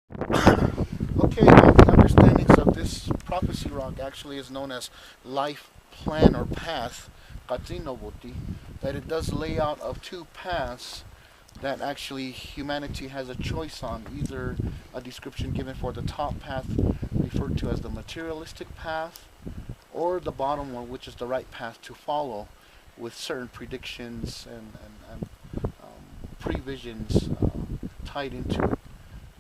Okay, the understandings of this prophecy rock actually is known as life plan or path, Katsinoboti, that it does lay out of two paths that actually humanity has a choice on, either a description given for the top path referred to as the materialistic path, or the bottom one, which is the right path to follow, with certain predictions and previsions tied into it.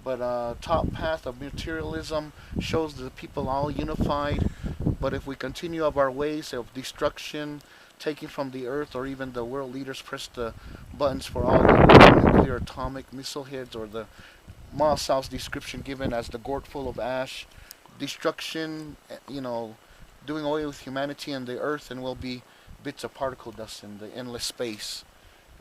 But top path of materialism shows the people all unified. But if we continue of our ways of destruction, taking from the earth, or even the world leaders press the buttons for all the nuclear atomic missile heads, or the Maasaw's description given as the gourd full of ash, destruction, doing away with humanity and the earth, and will be bits of particle dust in the endless space.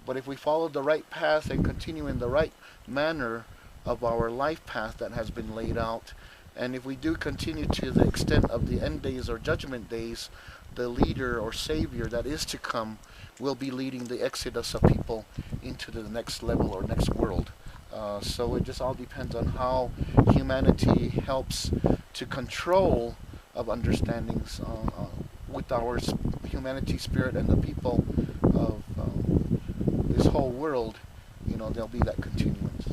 But if we follow the right path and continue in the right manner of our life path that has been laid out, and if we do continue to the extent of the end days or judgment days, the leader or savior that is to come will be leading the exodus of people into the next level or next world. So it just all depends on how humanity helps to control of understandings with our humanity spirit and the people of this whole world. There'll be that continuance.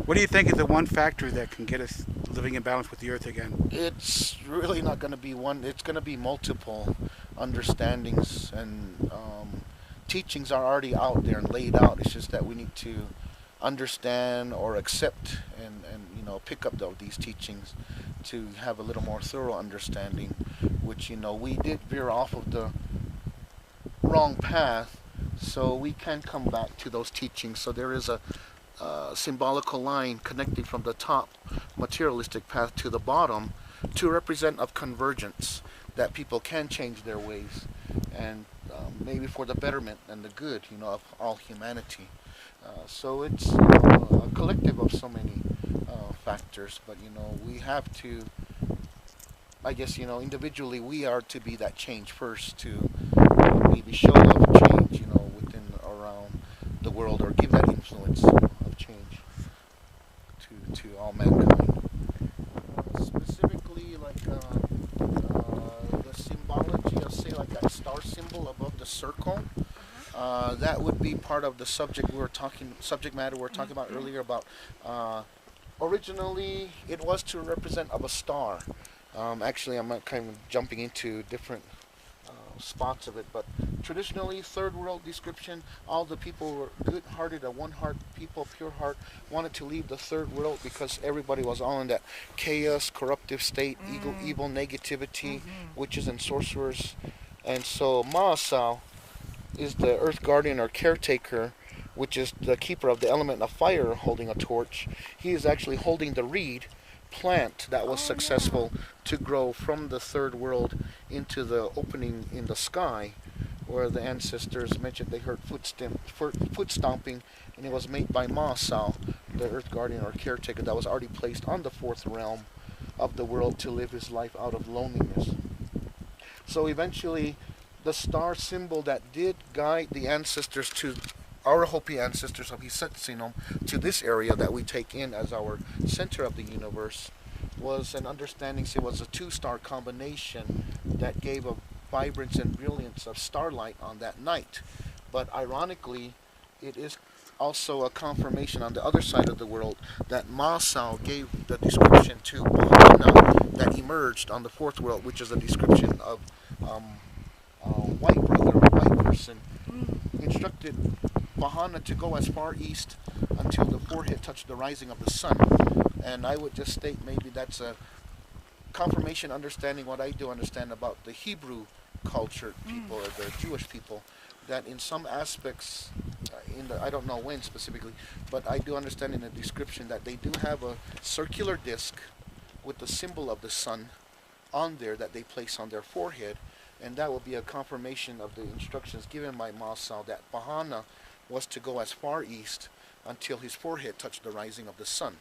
What do you think is the one factor that can get us living in balance with the earth again? It's really not going to be one. It's going to be multiple understandings and teachings are already out there and laid out. It's just that we need to understand or accept and pick up these teachings to have a little more thorough understanding, which we did veer off of the wrong path, so we can come back to those teachings. So there is a symbolical line connecting from the top materialistic path to the bottom to represent of convergence, that people can change their ways and maybe for the betterment and the good of all humanity. So it's a collective of so many factors, but we have to, I guess, individually we are to be that change first, to maybe show of change within around the world, or give that influence of change to all mankind. Specifically, like the symbology of, say, like that star symbol above the circle. That would be part of the subject matter we were talking about earlier. About originally, it was to represent of a star. Actually, I'm not kind of jumping into different spots of it, but traditionally, third world description, all the people were good-hearted, a one-heart people, pure heart, wanted to leave the third world because everybody was all in that chaos, corruptive state, evil negativity, witches and sorcerers. And so Maasaw is the earth guardian or caretaker, which is the keeper of the element of fire, holding a torch. He is actually holding the reed plant that was successful to grow from the third world into the opening in the sky, where the ancestors mentioned they heard foot stomping, and it was made by Maasaw, the earth guardian or caretaker that was already placed on the fourth realm of the world to live his life out of loneliness. So eventually, the star symbol that did guide the ancestors to our Hopi ancestors of Hisetsinum to this area that we take in as our center of the universe was an understanding. So it was a two-star combination that gave a vibrance and brilliance of starlight on that night. But ironically, it is also a confirmation on the other side of the world that Maasaw gave the description to Bahana that emerged on the fourth world, which is a description of white brother, a white person, instructed Bahana to go as far east until the forehead touched the rising of the sun. And I would just state maybe that's a confirmation understanding what I do understand about the Hebrew culture people or the Jewish people, that in some aspects, I don't know when specifically, but I do understand in the description that they do have a circular disc with the symbol of the sun on there that they place on their forehead, and that will be a confirmation of the instructions given by Maasaw that Bahana was to go as far east until his forehead touched the rising of the sun.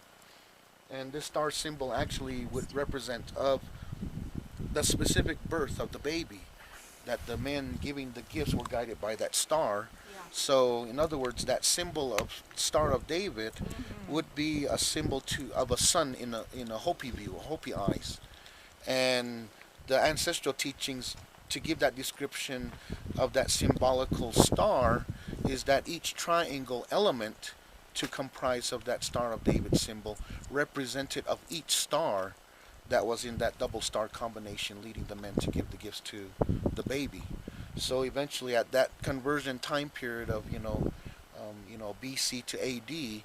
And this star symbol actually would represent of the specific birth of the baby that the men giving the gifts were guided by that star. Yeah. So, in other words, that symbol of Star of David would be a symbol of a sun in a Hopi view, Hopi eyes, and the ancestral teachings to give that description of that symbolical star is that each triangle element to comprise of that Star of David symbol represented of each star that was in that double star combination leading the men to give the gifts to the baby. So eventually at that conversion time period of BC to AD,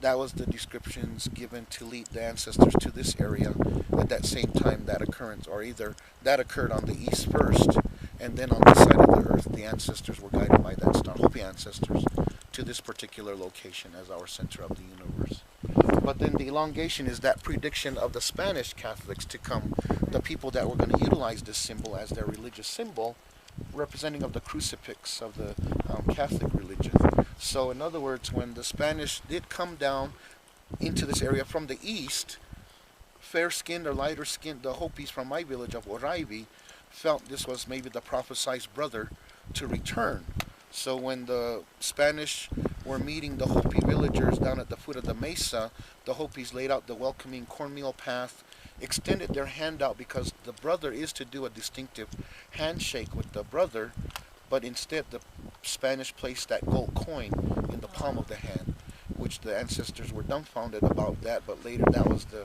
that was the descriptions given to lead the ancestors to this area at that same time that occurrence, or either that occurred on the east first, and then on this side of the earth, the ancestors were guided by that star, Hopi ancestors, to this particular location as our center of the universe. But then the elongation is that prediction of the Spanish Catholics to come, the people that were going to utilize this symbol as their religious symbol, representing of the crucifix of the Catholic religion. So in other words, when the Spanish did come down into this area from the east, fair-skinned or lighter-skinned, the Hopis from my village of Oraibi felt this was maybe the prophesied brother to return. So when the Spanish were meeting the Hopi villagers down at the foot of the mesa, the Hopis laid out the welcoming cornmeal path, extended their hand out because the brother is to do a distinctive handshake with the brother, but instead the Spanish placed that gold coin in the palm of the hand, which the ancestors were dumbfounded about that, but later that was the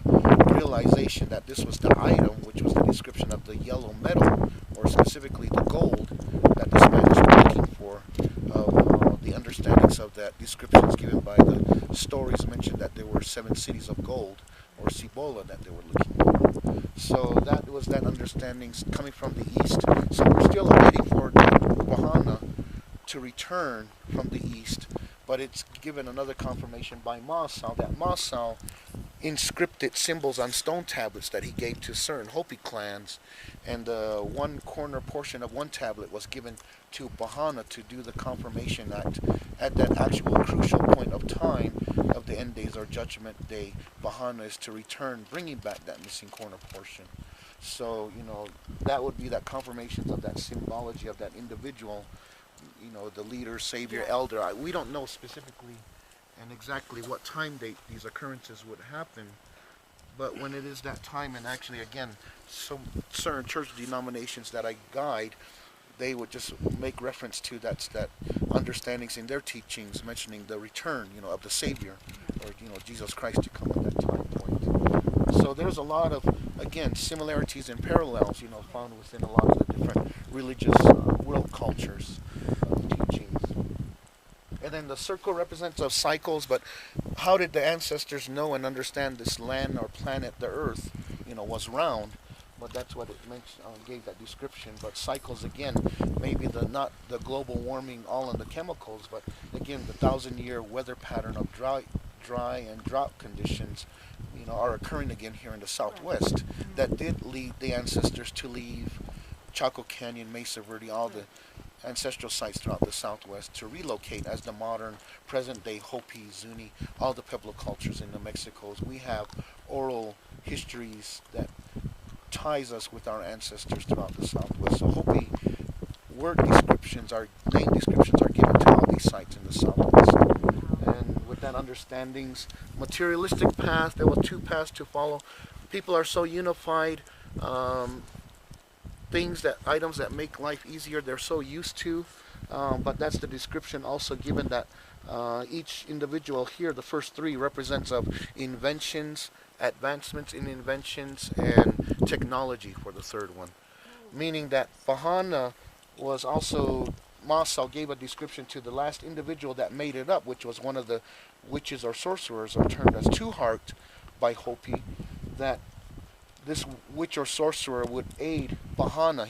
realization that this was the item, which was the description of the yellow metal, or specifically the gold, that the Spanish were looking for, of the understandings of that descriptions given by the stories mentioned that there were 7 cities of gold, or Cibola, that they were looking for. So that was that understanding coming from the east. So we're still waiting for the Wahana to return from the east, but it's given another confirmation by Maasaw that Maasaw inscripted symbols on stone tablets that he gave to certain Hopi clans, and one corner portion of one tablet was given to Bahana to do the confirmation act at that actual crucial point of time of the end days or judgment day. Bahana is to return, bringing back that missing corner portion. So, that would be that confirmation of that symbology of that individual, the leader, savior, elder. We don't know specifically and exactly what time date these occurrences would happen, but when it is that time, and actually again, some certain church denominations that I guide, they would just make reference to that understandings in their teachings, mentioning the return, of the Savior, or Jesus Christ to come at that time point. So there's a lot of, again, similarities and parallels, found within a lot of the different religious world cultures teachings. And then the circle represents of cycles, but how did the ancestors know and understand this land or planet, the Earth, was round? But that's what it mentioned, gave that description. But cycles, again, maybe not the global warming all in the chemicals, but again the 1,000-year weather pattern of dry and drought conditions, are occurring again here in the Southwest. That did lead the ancestors to leave Chaco Canyon, Mesa Verde, all the ancestral sites throughout the Southwest, to relocate as the modern present-day Hopi, Zuni, all the Pueblo cultures in the Mexicos. We have oral histories that ties us with our ancestors throughout the Southwest. So Hopi name descriptions are given to all these sites in the Southwest. And with that understandings, materialistic path, there were 2 paths to follow. People are so unified, items that make life easier, they're so used to, but that's the description also given that each individual here, the first 3 represents of inventions, advancements in inventions, and technology for the 3rd one. Meaning that Bahana was also, Maasaw gave a description to the last individual that made it up, which was one of the witches or sorcerers, or termed as Two-Heart by Hopi, that this witch or sorcerer would aid Bahana.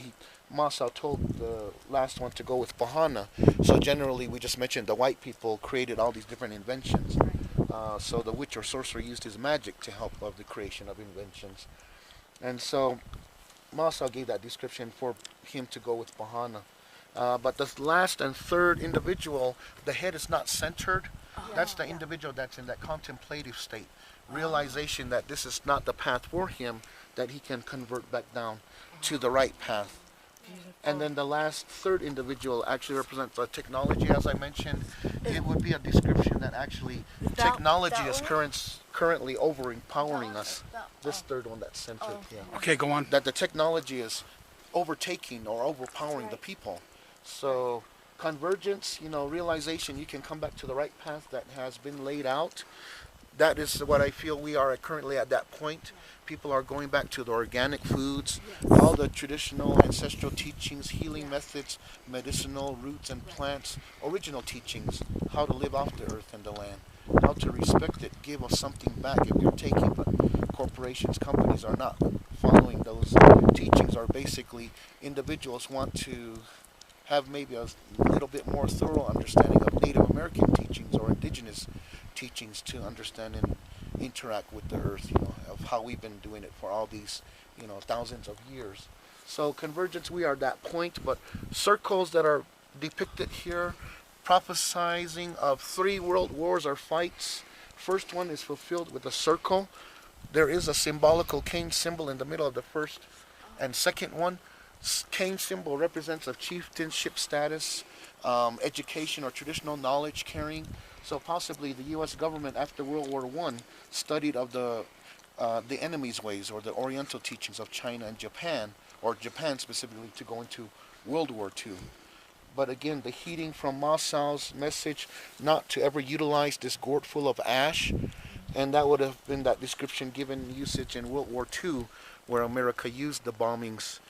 Maasaw told the last one to go with Bahana. So generally, we just mentioned the white people created all these different inventions. So the witch or sorcerer used his magic to help of the creation of inventions. And so Maasaw gave that description for him to go with Bahana. But the last and 3rd individual, the head is not centered. That's the individual that's in that contemplative state. Realization that this is not the path for him, that he can convert back down to the right path, And then the last third individual actually represents technology, as I mentioned. It would be a description that actually technology is currently overpowering us. This third one that's centered here. Okay, go on. That the technology is overtaking or overpowering the people. So convergence, realization, you can come back to the right path that has been laid out. That is what I feel we are currently at that point. People are going back to the organic foods, all the traditional ancestral teachings, healing methods, medicinal roots and plants, original teachings, how to live off the earth and the land, how to respect it, give us something back if you're taking, but corporations, companies are not following those teachings. Are basically individuals want to have maybe a little bit more thorough understanding of Native American teachings or indigenous teachings to understand and interact with the earth, of how we've been doing it for all these, thousands of years. So convergence, we are at that point, but circles that are depicted here, prophesizing of 3 world wars or fights. First one is fulfilled with a circle. There is a symbolical cane symbol in the middle of the first and second one. Cane symbol represents a chieftainship status, education or traditional knowledge carrying. So possibly the U.S. government after World War I studied of the enemy's ways or the Oriental teachings of China and Japan, or Japan specifically, to go into World War II. But again, the heeding from Maasaw's message not to ever utilize this gourd full of ash, and that would have been that description given usage in World War II, where America used the bombings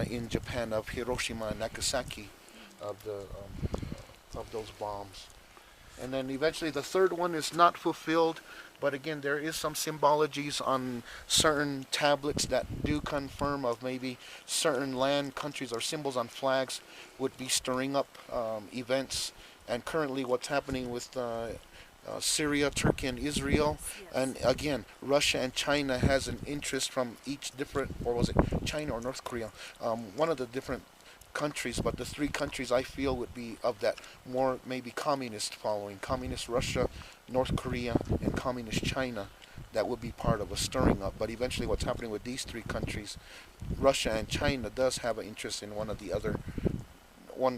in Japan of Hiroshima and Nagasaki of those bombs. And then eventually the third one is not fulfilled, but again there is some symbologies on certain tablets that do confirm of maybe certain land, countries, or symbols on flags would be stirring up events. And currently what's happening with Syria, Turkey, and Israel, and again Russia and China has an interest from each different, or was it China or North Korea, one of the different countries, but the 3 countries I feel would be of that more maybe communist following, communist Russia, North Korea, and communist China, that would be part of a stirring up. But eventually what's happening with these 3 countries, Russia and China does have an interest in one of the other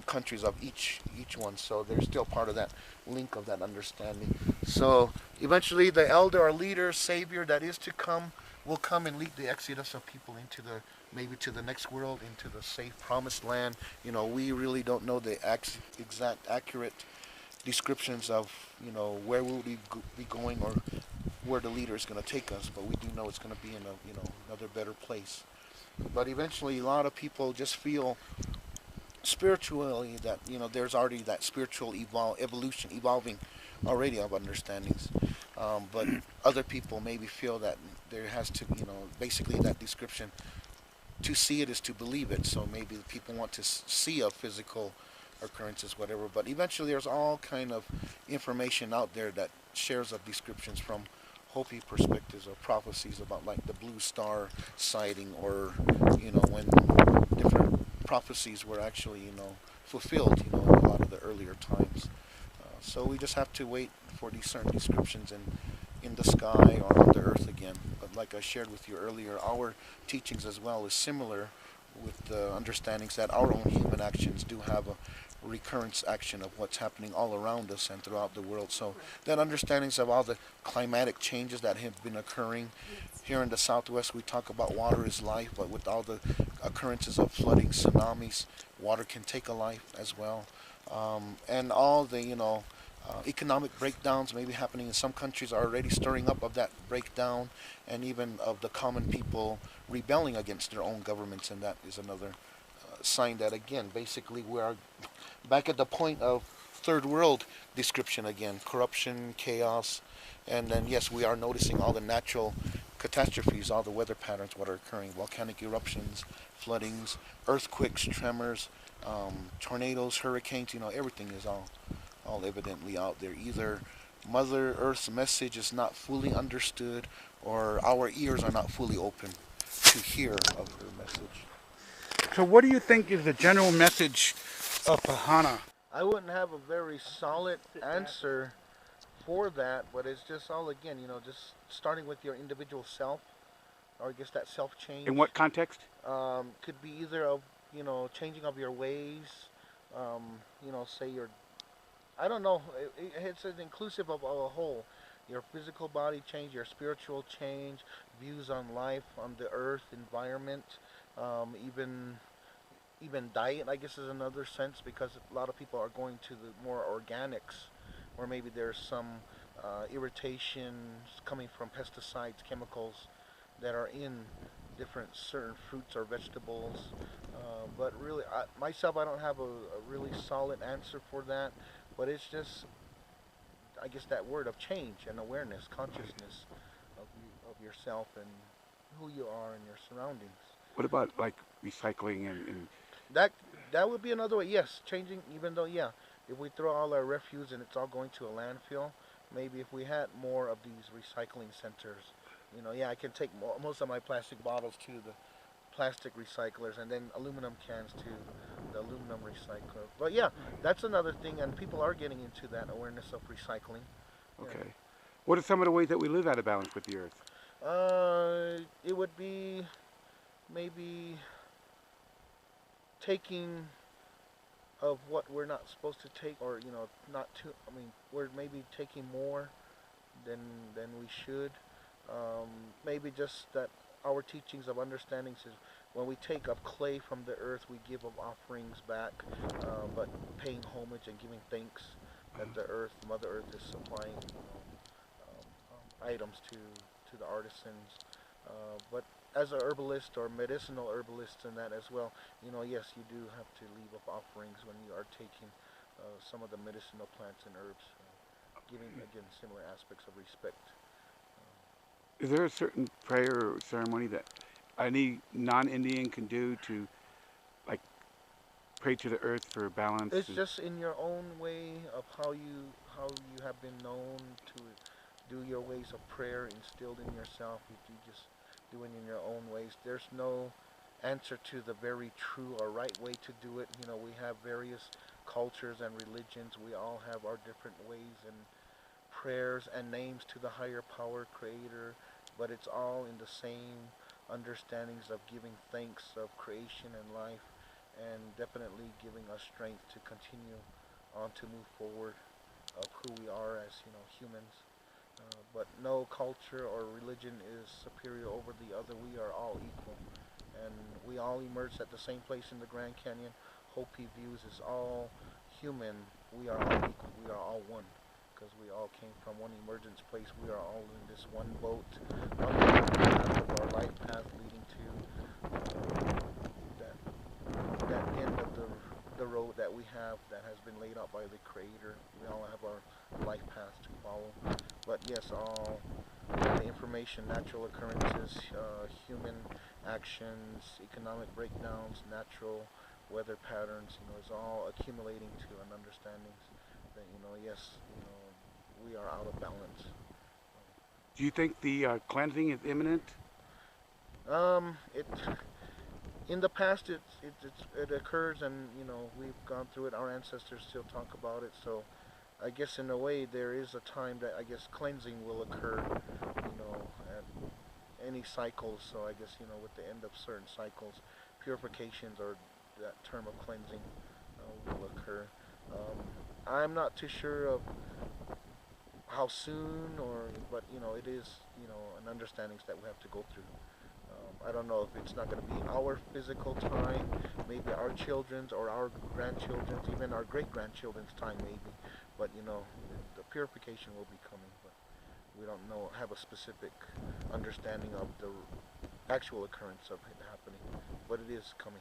countries of each one, so they're still part of that link of that understanding. So eventually the elder or leader, savior that is to come, will come and lead the exodus of people into maybe to the next world, into the safe promised land. We really don't know the exact accurate descriptions of where we'll be going or where the leader is going to take us, but we do know it's going to be in another better place. But eventually a lot of people just feel spiritually that there's already that spiritual evolving already of understandings, but other people maybe feel that there has to basically that description, to see it is to believe it. So maybe people want to see a physical occurrences, whatever. But eventually there's all kind of information out there that shares of descriptions from Hopi perspectives or prophecies about like the blue star sighting, or when different prophecies were actually fulfilled in a lot of the earlier times. So we just have to wait for these certain descriptions in the sky or on the earth again. But like I shared with you earlier, our teachings as well is similar with the understandings that our own human actions do have a recurrence action of what's happening all around us and throughout the world. So that understandings of all the climatic changes that have been occurring here in the Southwest, we talk about water is life, but with all the occurrences of flooding, tsunamis, water can take a life as well. And all the economic breakdowns maybe happening in some countries are already stirring up of that breakdown, and even of the common people rebelling against their own governments, and that is another sign that again basically we are back at the point of third world description again, corruption, chaos. And then yes, we are noticing all the natural catastrophes, all the weather patterns what are occurring, volcanic eruptions, floodings, earthquakes, tremors, tornadoes, hurricanes, everything is all evidently out there. Either Mother Earth's message is not fully understood, or our ears are not fully open to hear of her message. So what do you think is the general message of Pahana? I wouldn't have a very solid answer for that, but it's just all again, just starting with your individual self, or I guess that self change. In what context? Could be either of changing of your ways. Say your I don't know. It's an inclusive of a whole. Your physical body change, your spiritual change, views on life, on the earth, environment, even diet. I guess is another sense because a lot of people are going to the more organics, where maybe there's some irritations coming from pesticides, chemicals that are in different certain fruits or vegetables. But really, myself, I don't have a really solid answer for that. But it's just, I guess, that word of change and awareness, consciousness of yourself and who you are and your surroundings. What about like recycling and That that would be another way. Yes, changing. Even though, yeah, if we throw all our refuse and it's all going to a landfill, maybe if we had more of these recycling centers, yeah, I can take most of my plastic bottles to the plastic recyclers and then aluminum cans to the aluminum recycler. But yeah, that's another thing, and people are getting into that awareness of recycling. Yeah. okay? What are some of the ways that we live out of balance with the earth? It would be maybe taking of what we're not supposed to take, or not too. I mean, we're maybe taking more than we should. Um, Maybe just that our teachings of understandings is when we take up clay from the earth, we give of offerings back, but paying homage and giving thanks that the earth, Mother Earth, is supplying items to the artisans. But as a herbalist or medicinal herbalist in that as well, yes, you do have to leave up offerings when you are taking some of the medicinal plants and herbs, giving again similar aspects of respect. Is there a certain prayer or ceremony that any non-Indian can do to like pray to the earth for balance? It's just in your own way of how you have been known to do your ways of prayer instilled in yourself. If you just do it in your own ways, there's no answer to the very true or right way to do it. We have various cultures and religions. We all have our different ways and prayers and names to the higher power, creator, but it's all in the same understandings of giving thanks of creation and life, and definitely giving us strength to continue on to move forward of who we are as humans. But no culture or religion is superior over the other. We are all equal, and we all emerged at the same place in the Grand Canyon. Hopi views is all human. We are all equal. We are all one, because we all came from one emergence place. We are all in this one boat on the path of our life path leading to that end of the road that we have that has been laid out by the Creator. We all have our life path to follow. But yes, all the information, natural occurrences, human actions, economic breakdowns, natural weather patterns, is all accumulating to an understanding that yes, we are out of balance. Do you think the cleansing is imminent? It in the past it occurs, and we've gone through it. Our ancestors still talk about it, so I guess in a way there is a time that I guess cleansing will occur, at any cycles. So I guess with the end of certain cycles, purifications or that term of cleansing will occur. I'm not too sure of how soon, but it is an understandings that we have to go through. I don't know if it's not going to be our physical time, maybe our children's or our grandchildren's, even our great grandchildren's time, maybe. But the purification will be coming, but we don't have a specific understanding of the actual occurrence of it happening. But it is coming.